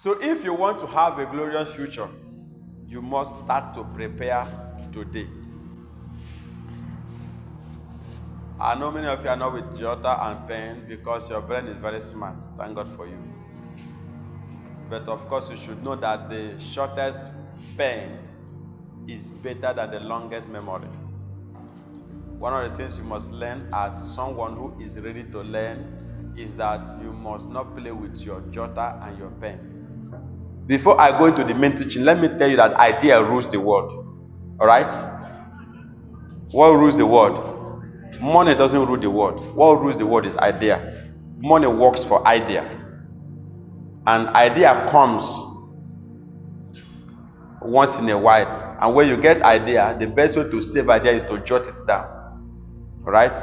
So if you want to have a glorious future, you must start to prepare today. I know many of you are not with jotter and pen because your brain is very smart. Thank God for you. But of course, you should know that the shortest pen is better than the longest memory. One of the things you must learn as someone who is ready to learn is that you must not play with your jotter and your pen. Before I go into the main teaching, let me tell you that idea rules the world. All right? What rules the world? Money doesn't rule the world. What rules the world is idea. Money works for idea. And idea comes once in a while. And when you get idea, the best way to save idea is to jot it down. All right?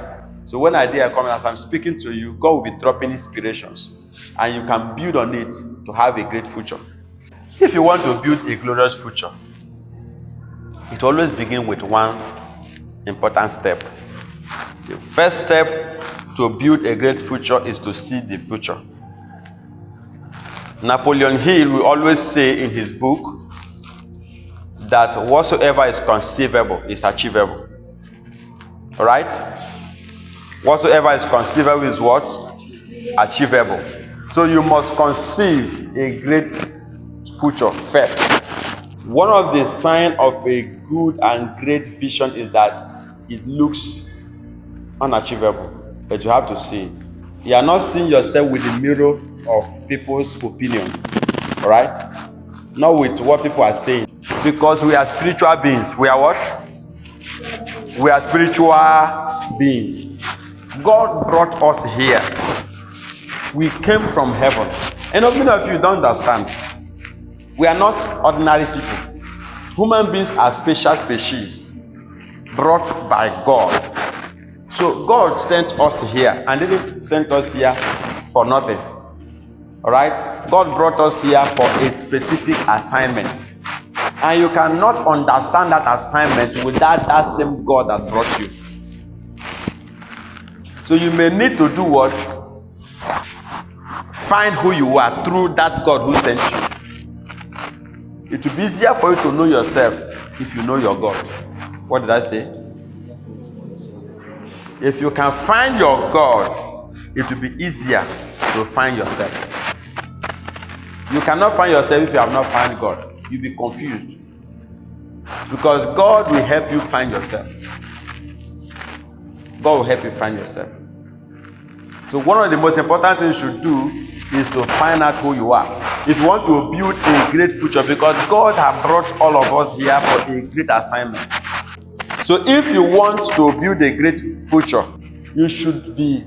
So when idea comes, as I'm speaking to you, God will be dropping inspirations. And you can build on it to have a great future. If you want to build a glorious future, it always begins with one important step. The first step to build a great future is to see the future. Napoleon Hill will always say in his book that whatsoever is conceivable is achievable. All right? Whatsoever is conceivable is what? Achievable. So you must conceive a great future first. One of the signs of a good and great vision is that it looks unachievable, but you have to see it. You are not seeing yourself with the mirror of people's opinion, all right? Not with what people are saying, because we are spiritual beings. We are what? We are spiritual beings. God brought us here. We came from heaven. And many of you don't understand. We are not ordinary people. Human beings are special species brought by God. So God sent us here and didn't send us here for nothing. All right? God brought us here for a specific assignment. And you cannot understand that assignment without that same God that brought you. So you may need to do what? Find who you are through that God who sent you. It will be easier for you to know yourself if you know your God. What did I say? If you can find your God, it will be easier to find yourself. You cannot find yourself if you have not found God. You'll be confused. Because God will help you find yourself. God will help you find yourself. So one of the most important things you should do is to find out who you are. If you want to build a great future, because God has brought all of us here for a great assignment. So if you want to build a great future, you should be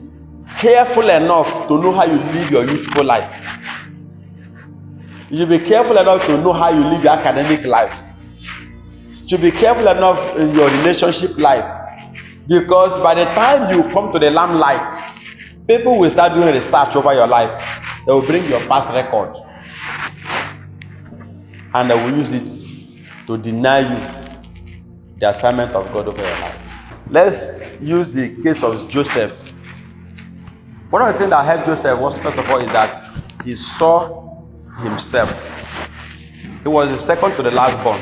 careful enough to know how you live your youthful life. You should be careful enough to know how you live your academic life. You should be careful enough in your relationship life. Because by the time you come to the limelight, people will start doing research over your life. They will bring your past record. And they will use it to deny you the assignment of God over your life. Let's use the case of Joseph. One of the things that helped Joseph was, first of all, is that he saw himself. He was the second to the last born.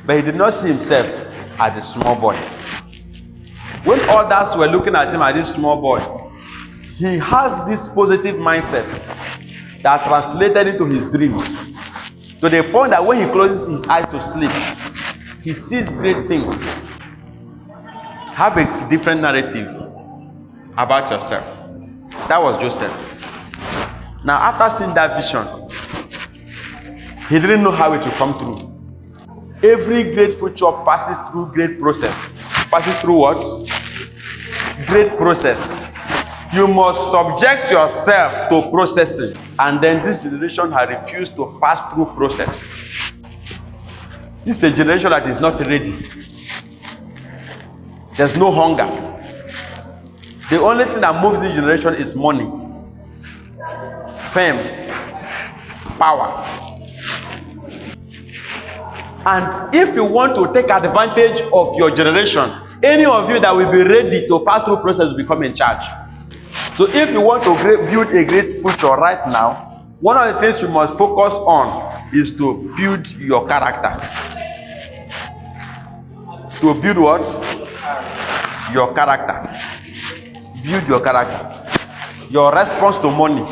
But he did not see himself as a small boy. When others were looking at him as this small boy, he has this positive mindset that translated into his dreams. To the point that when he closes his eyes to sleep, he sees great things. Have a different narrative about yourself. That was Joseph. Now, after seeing that vision, he didn't know how it would come through. Every great future passes through great process. Passes through what? Great process. You must subject yourself to processing. And then this generation has refused to pass through process. This is a generation that is not ready. There's no hunger. The only thing that moves this generation is money, fame, power. And if you want to take advantage of your generation, any of you that will be ready to pass through process will become in charge. So if you want to build a great future right now, One of the things you must focus on is to build your character. To build what? Your character. Build your character. Your response to money.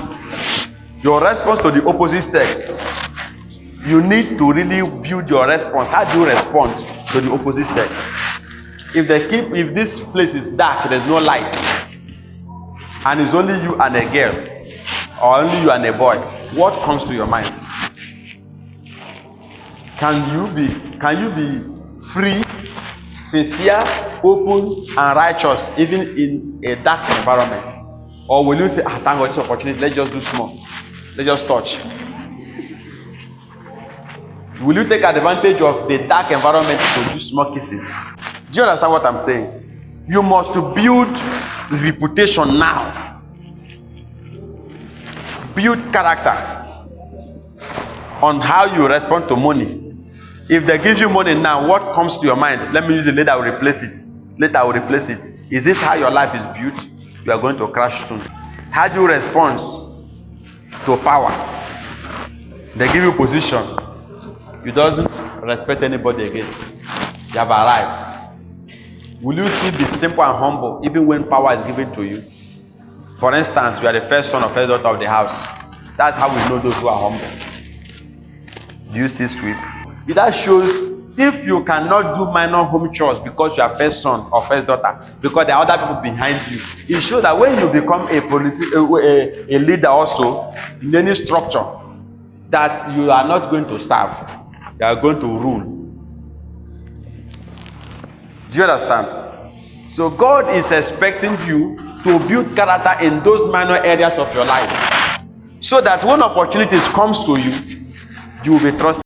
Your response to the opposite sex. You need to really build your response. How do you respond to the opposite sex? If this place is dark, there's no light, and it's only you and a girl, or only you and a boy, what comes to your mind? Can you be free, sincere, open, and righteous even in a dark environment? Or will you say, thank God this opportunity, let's just do small, let's just touch? Will you take advantage of the dark environment to do small kissing? Do you understand what I'm saying? You must build reputation now. Build character on how you respond to money. If they give you money now, what comes to your mind? Let me use it, later I will replace it. Later I will replace it. Is this how your life is built? You are going to crash soon. How do you respond to power? They give you position. You doesn't respect anybody again. You have arrived. Will you still be simple and humble even when power is given to you? For instance, you are the first son or first daughter of the house. That's how we know those who are humble. Do you still sweep? That shows if you cannot do minor home chores because you are first son or first daughter, because there are other people behind you, it shows that when you become a leader also in any structure, that you are not going to serve. You are going to rule. Do you understand? So God is expecting you to build character in those minor areas of your life, so that when opportunities comes to you, you will be trusted.